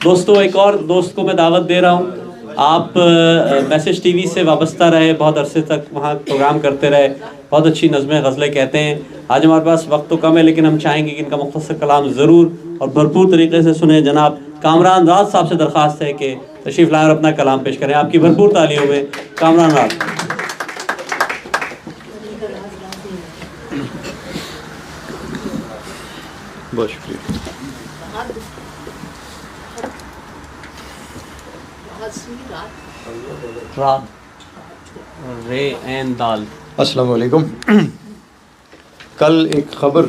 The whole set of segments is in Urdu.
دوستوں ایک اور دوست کو میں دعوت دے رہا ہوں, آپ میسج ٹی وی سے وابستہ رہے, بہت عرصے تک وہاں پروگرام کرتے رہے, بہت اچھی نظمیں غزلیں کہتے ہیں. آج ہمارے پاس وقت تو کم ہے لیکن ہم چاہیں گے کہ ان کا مختصر کلام ضرور اور بھرپور طریقے سے سنیں. جناب کامران راز صاحب سے درخواست ہے کہ تشریف لائیں اور اپنا کلام پیش کریں. آپ کی بھرپور تعلیموں میں کامران راز. بہت شکریہ. السلام علیکم. کل ایک خبر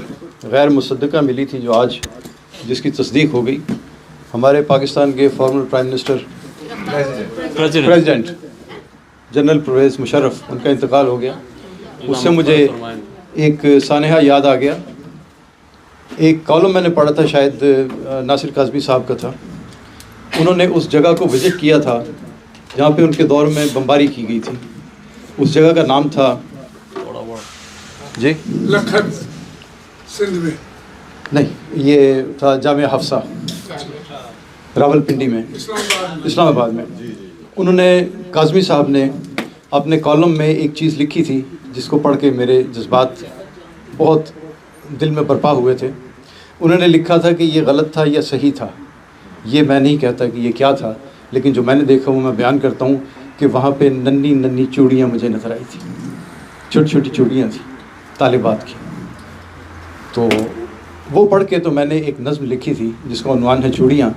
غیر مصدقہ ملی تھی جو آج جس کی تصدیق ہو گئی. ہمارے پاکستان کے former prime minister president general Pervez Musharraf ان کا انتقال ہو گیا. اس سے مجھے ایک سانحہ یاد آ گیا. ایک کالم میں نے پڑھا تھا, شاید ناصر کاظمی صاحب کا تھا. انہوں نے اس جگہ کو وزٹ کیا تھا جہاں پہ ان کے دور میں بمباری کی گئی تھی. اس جگہ کا نام تھا جی لکھن سندھ میں نہیں, یہ تھا جامعہ حفصہ راول پنڈی میں, اسلام آباد میں. انہوں نے کاظمی صاحب نے اپنے کالم میں ایک چیز لکھی تھی جس کو پڑھ کے میرے جذبات بہت دل میں برپا ہوئے تھے. انہوں نے لکھا تھا کہ یہ غلط تھا یا صحیح تھا, یہ میں نہیں کہتا کہ یہ کیا تھا, لیکن جو میں نے دیکھا وہ میں بیان کرتا ہوں کہ وہاں پہ ننھی ننھی چوڑیاں مجھے نظر آئی تھیں, چھوٹی چھوٹی چوڑیاں تھیں طالبات کی. تو وہ پڑھ کے تو میں نے ایک نظم لکھی تھی جس کا عنوان ہے چوڑیاں.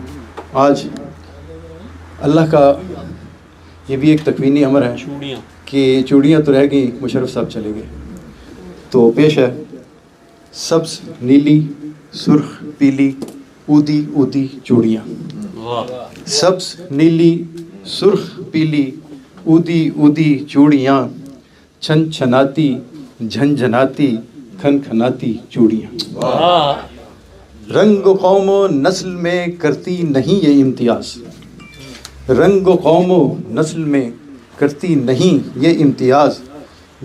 آج اللہ کا یہ بھی ایک تکوینی امر ہے کہ چوڑیاں تو رہ گئیں, مشرف صاحب چلے گئے. تو پیش ہے سبز نیلی سرخ پیلی اودی اودی چوڑیاں. سبز نیلی سرخ پیلی اودی اودی چوڑیاں, چھن چھناتی جھنجھناتی کھن کھناتی چوڑیاں. رنگ و قوم و نسل میں کرتی نہیں یہ امتیاز, رنگ و قوم و نسل میں کرتی نہیں یہ امتیاز,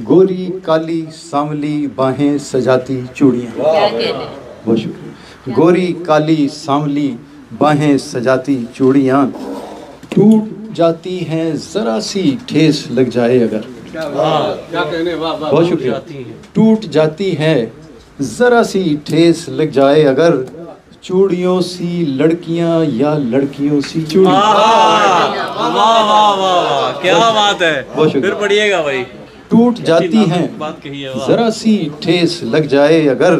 گوری کالی سانولی باہیں سجاتی چوڑیاں. بہت شکریہ. گوری کالی سانولی باہیں سجاتی چوڑیاں, ٹوٹ جاتی ہیں ذرا سی ٹھیس لگ جائے اگر. بہت شکریہ. ٹوٹ جاتی ہے ذرا سی ٹھیس لگ جائے اگر, چوڑیوں سی لڑکیاں یا لڑکیوں سی چوڑیاں. کیا بات ہے, پھر پڑھیے گا بھائی. ٹوٹ جاتی ہیں ذرا سی ٹھیس لگ جائے اگر,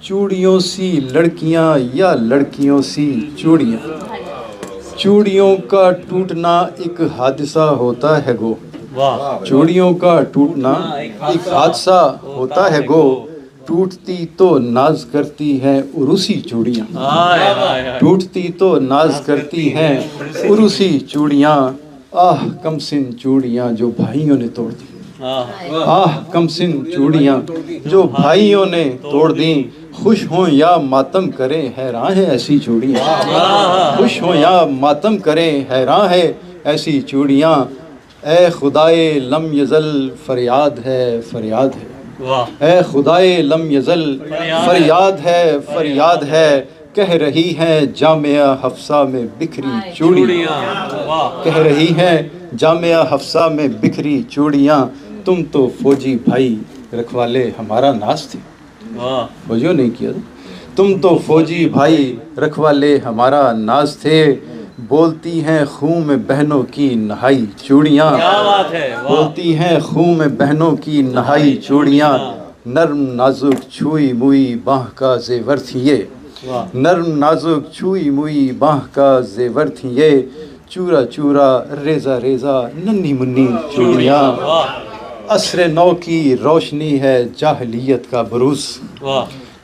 چوڑیوں سی لڑکیاں یا لڑکیوں سی چوڑیاں. چوڑیوں کا ٹوٹنا ایک حادثہ ہوتا ہے گو, چوڑیوں کا ٹوٹنا ایک حادثہ ہوتا ہے گو, ٹوٹتی تو ناز کرتی ہیں عروسی چوڑیاں. ٹوٹتی تو ناز کرتی ہیں عروسی چوڑیاں, آہ کم سن چوڑیاں جو بھائیوں نے توڑ دی. آہ کم سن چوڑیاں جو بھائیوں نے توڑ دیں, خوش ہوں یا ماتم کریں حیران ہے ایسی چوڑیاں. خوش ہوں یا ماتم کریں حیران ہے ایسی چوڑیاں, اے خدائے لم یزل فریاد ہے فریاد ہے. اے خدائے لم یزل فریاد ہے فریاد ہے, کہہ رہی ہیں جامعہ حفصہ میں بکھری چوڑیاں. کہہ رہی ہیں جامعہ حفصہ میں بکھری چوڑیاں, تم تو فوجی بھائی رکھوالے ہمارا ناز تھے. فوجیوں نہیں کیا, تم تو فوجی بھائی رکھوالے ہمارا ناز تھے, بولتی ہیں خون میں بہنوں کی نہائی چوڑیاں. بولتی ہیں خون میں بہنوں کی نہائی چوڑیاں, نرم نازک چھوئی موئی باہ کا زیور تھی یہ. نرم نازک چھوئی موئی باہ کا زیور تھی یہ, چورا چورا ریزہ ریزہ ننھی منی چوڑیاں. عصر نو کی روشنی ہے جاہلیت کا بروز.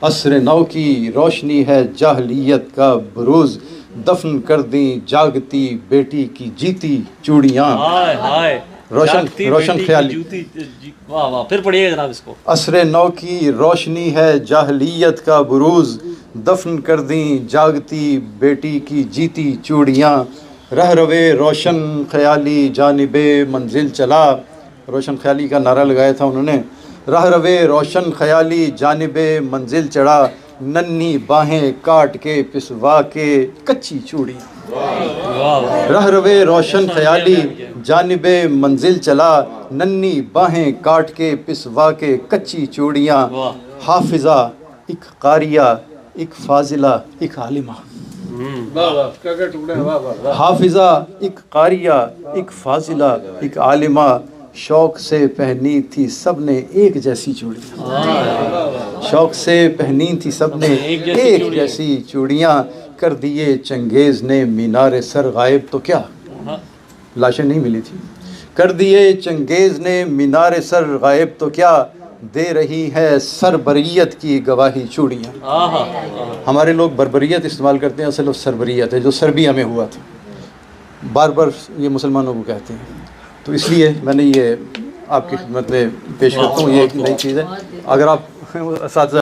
عصر نو کی روشنی ہے جاہلیت کا بروز, دفن کر دیں جاگتی بیٹی کی جیتی چوڑیاں. روشن خیالی. پھر پڑھیے گا جناب اس کو. عصر نو کی روشنی ہے جاہلیت کا بروز, دفن کر دیں جاگتی بیٹی کی جیتی چوڑیاں. رہ روے روشن خیالی جانب منزل چلا, روشن خیالی کا نعرہ لگایا تھا انہوں نے. رہ روے روشن خیالی جانب منزل چڑھا, ننھی باہیں کاٹ کے پسوا کے کچی چوڑیاں رہ روے روشن خیالی جانب منزل چلا ننھی باہیں کاٹ کے پسوا کے کچی چوڑیاں حافظہ ایک قاریہ ایک فاضلہ ایک عالمہ حافظہ ایک قاریہ ایک فاضلہ ایک عالمہ شوق سے پہنی تھی سب نے ایک جیسی چوڑیاں شوق سے پہنی تھی سب نے ایک جیسی چوڑیاں کر دیے چنگیز نے مینار سر غائب تو کیا لاشیں نہیں ملی تھی کر دیے چنگیز نے مینار سر غائب تو کیا دے رہی ہے سربریت کی گواہی چوڑیاں ہمارے لوگ بربریت استعمال کرتے ہیں اصل وہ سربریت ہے جو سربیا میں ہوا تھا بار بار یہ مسلمانوں کو کہتے ہیں تو اس لیے میں نے یہ آپ کی خدمت میں پیش کرتا ہوں یہ ایک نئی چیز ہے اگر آپ اساتذہ